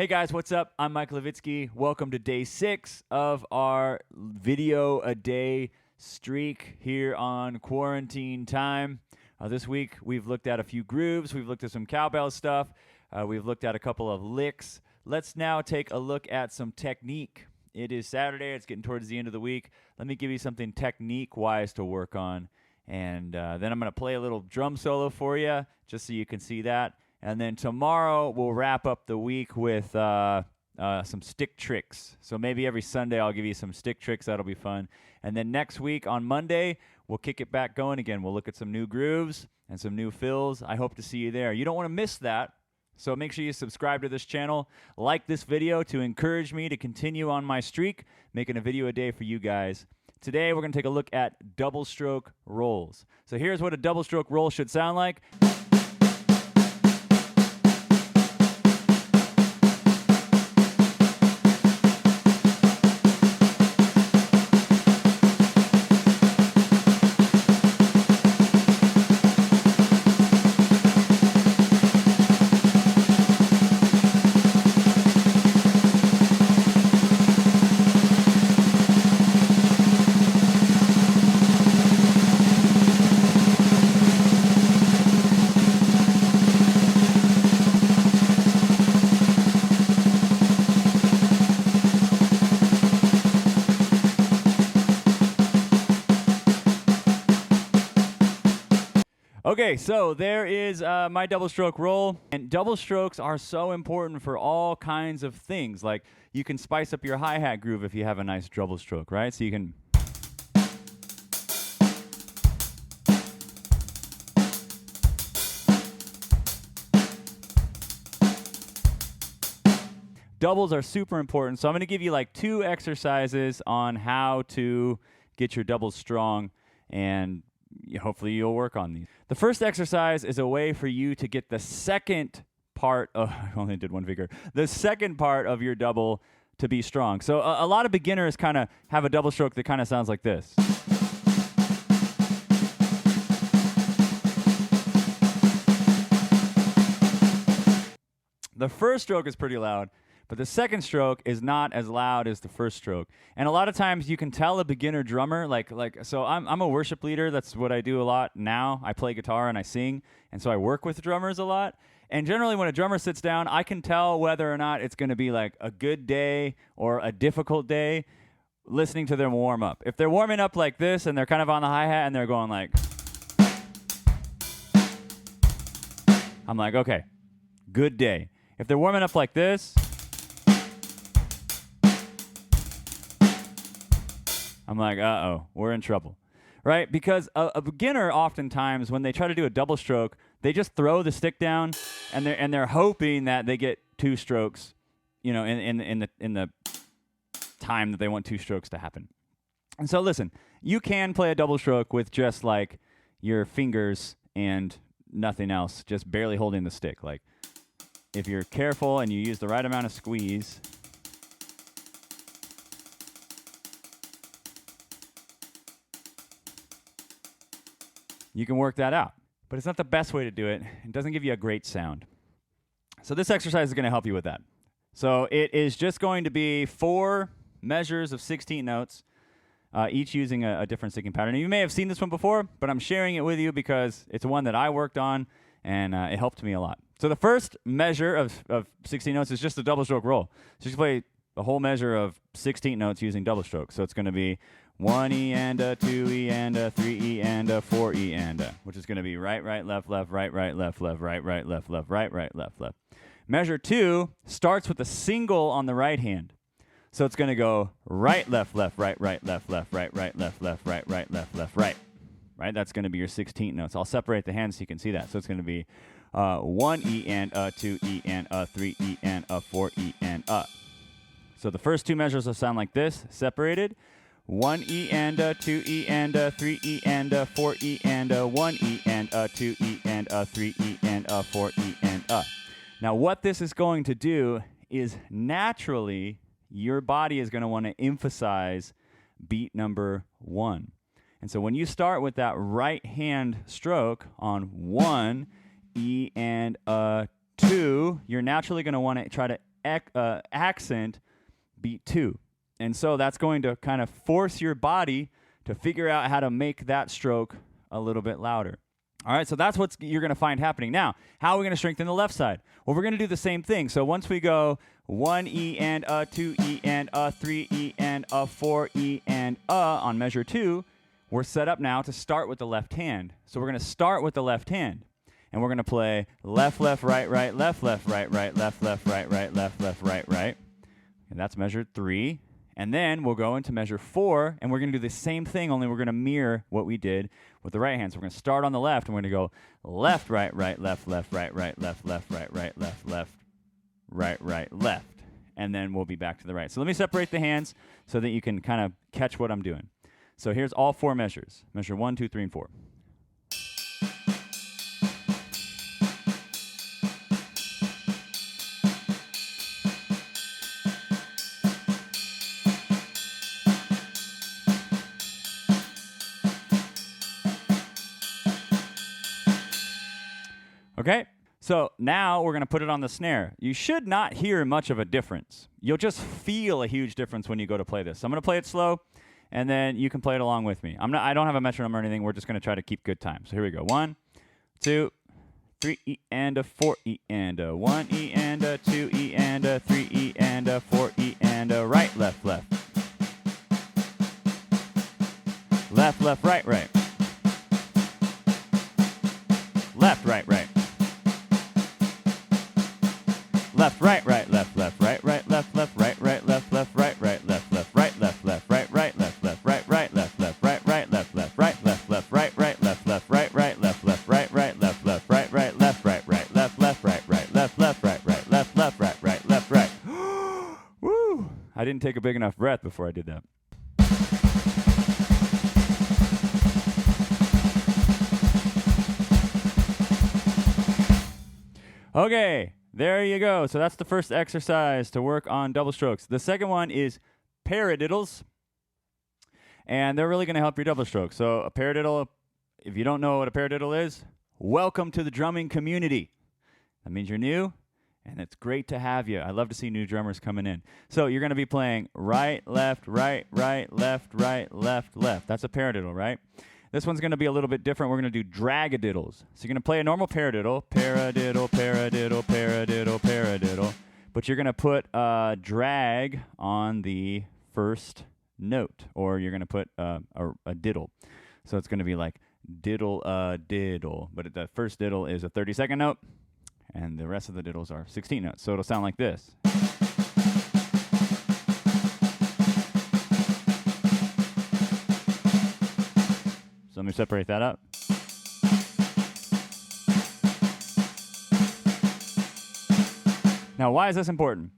guys, what's up? I'm Mike Levitsky. Welcome to day 6 of our video a day streak here on quarantine time. This week we've looked at a few grooves, we've looked at some cowbell stuff, we've looked at a couple of licks. Let's now take a look at some technique. It is Saturday, it's getting towards the end of the week. Let me give you something technique-wise to work on. And then I'm going to play a little drum solo for you, just so you can see that. And then tomorrow we'll wrap up the week with some stick tricks. So maybe every Sunday I'll give you some stick tricks. That'll be fun. And then next week on Monday, we'll kick it back going again. We'll look at some new grooves and some new fills. I hope to see you there. You don't want to miss that. So make sure you subscribe to this channel, like this video to encourage me to continue on my streak, making a video a day for you guys. Today we're going to take a look at double stroke rolls. So here's what a double stroke roll should sound like. Okay, so there is my double stroke roll, and double strokes are so important for all kinds of things. Like, you can spice up your hi-hat groove if you have a nice double stroke, right? So you can... Doubles are super important, so I'm going to give you like 2 exercises on how to get your doubles strong, and hopefully you'll work on these. The first exercise is a way for you to get the second part of, I only did one finger, the second part of your double to be strong. So a lot of beginners kind of have a double stroke that kind of sounds like this. The first stroke is pretty loud, but the second stroke is not as loud as the first stroke. And a lot of times you can tell a beginner drummer, so I'm a worship leader. That's what I do a lot now. I play guitar and I sing, and so I work with drummers a lot. And generally when a drummer sits down, I can tell whether or not it's going to be like a good day or a difficult day listening to them warm up. If they're warming up like this and they're kind of on the hi-hat and they're going like, I'm like, okay, good day. If they're warming up like this, I'm like, uh-oh, we're in trouble, right? Because a beginner oftentimes, when they try to do a double stroke, they just throw the stick down, and they're hoping that they get 2 strokes, you know, in the time that they want 2 strokes to happen. And so listen, you can play a double stroke with just like your fingers and nothing else, just barely holding the stick. Like, if you're careful and you use the right amount of squeeze, you can work that out. But it's not the best way to do it. It doesn't give you a great sound. So this exercise is going to help you with that. So it is just going to be 4 measures of 16 notes, each using a different sticking pattern. And you may have seen this one before, but I'm sharing it with you because it's one that I worked on, and it helped me a lot. So the first measure of 16 notes is just a double stroke roll. So you play a whole measure of 16 notes using double stroke. So it's going to be 1 E and a 2 E and a 3 E and a 4 E and a, which is going to be right, right, left, left, right, right, left, left, right, right, left, left, right, right, left, left. Measure 2 starts with a single on the right hand. So it's going to go right, left, left, right, right, left, left, right, right, left, left, right, right, left, left, right. Right? That's going to be your 16th notes. I'll separate the hands so you can see that. So it's going to be 1 E and a 2 E and a 3 E and a 4 E and a. So the first 2 measures will sound like this, separated. 1 E and a 2 E and a 3 E and a 4 E and a 1 E and a 2 E and a 3 E and a 4 E and a. Now what this is going to do is naturally your body is going to want to emphasize beat number 1. And so when you start with that right hand stroke on 1 E and a 2, you're naturally going to want to try to accent beat 2. And so that's going to kind of force your body to figure out how to make that stroke a little bit louder. All right, so that's what you're going to find happening. Now, how are we going to strengthen the left side? Well, we're going to do the same thing. So once we go 1 E and 2 E and 3 E and 4 E and on measure 2, we're set up now to start with the left hand. So we're going to start with the left hand. And we're going to play left, left, right, right, left, left, right, right, left, left, right, right, left, left, right, right. And that's measure 3. And then we'll go into measure 4, and we're going to do the same thing, only we're going to mirror what we did with the right hand. So we're going to start on the left, and we're going to go left, right, right, left, left, right, right, left, left, right, right, left, left, right, right, left. And then we'll be back to the right. So let me separate the hands so that you can kind of catch what I'm doing. So here's all 4 measures. Measure 1, 2, 3, and 4. Okay, so now we're going to put it on the snare. You should not hear much of a difference. You'll just feel a huge difference when you go to play this. So I'm going to play it slow, and then you can play it along with me. I don't have a metronome or anything. We're just going to try to keep good time. So here we go. 1, 2, 3 E and 4 E and 1 E and 2 E and 3 E and 4 E and right, left, left. Left, left, right, right. Left, right, right. Left, right, right, left, left, right, right, left, left, right, right, left, left, right, right, left, left, right, left, left, right, right, left, left, right, right, left, left, right, right, left, left, right, left, left, right, right, left, left, right, right, left, left, right, right, left, left, right, right, left, right, right, left, left, right, right, left, left, right, right, left, left, right, right, left, right. Woo! I didn't take a big enough breath before I did that. Okay. There you go. So that's the first exercise to work on double strokes. The second one is paradiddles, and they're really going to help your double stroke. So a paradiddle, if you don't know what a paradiddle is, welcome to the drumming community. That means you're new, and it's great to have you. I love to see new drummers coming in. So you're going to be playing right, left, right, right, left, right, left, left. That's a paradiddle, right? This one's going to be a little bit different. We're going to do dragadiddles. So you're going to play a normal paradiddle, paradiddle, paradiddle, paradiddle, paradiddle. But you're going to put a drag on the first note, or you're going to put a diddle. So it's going to be like diddle, diddle. But the first diddle is a 30-second note, and the rest of the diddles are 16 notes. So it'll sound like this. Let me separate that up. Now, why is this important?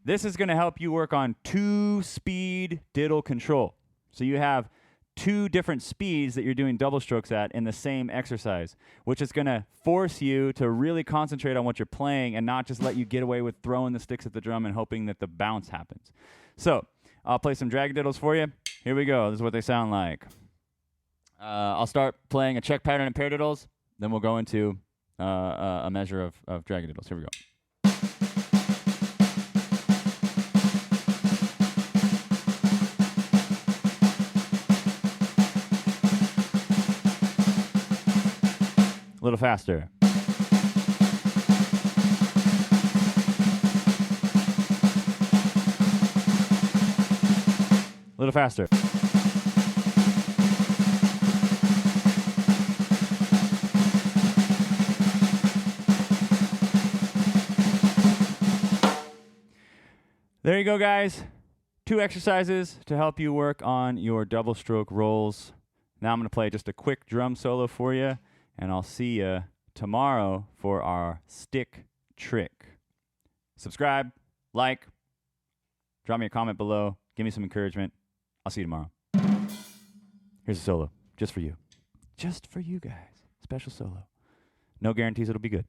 This is going to help you work on 2-speed diddle control. So you have 2 different speeds that you're doing double strokes at in the same exercise, which is going to force you to really concentrate on what you're playing and not just let you get away with throwing the sticks at the drum and hoping that the bounce happens. So I'll play some dragadiddles for you. Here we go. This is what they sound like. I'll start playing a check pattern in paradiddles, then we'll go into a measure of dragadiddles. Here we go. A little faster. A little faster. There you go, guys. 2 exercises to help you work on your double stroke rolls. Now I'm going to play just a quick drum solo for you, and I'll see you tomorrow for our stick trick. Subscribe, like, drop me a comment below, give me some encouragement. I'll see you tomorrow. Here's a solo, just for you. Just for you guys. Special solo. No guarantees it'll be good.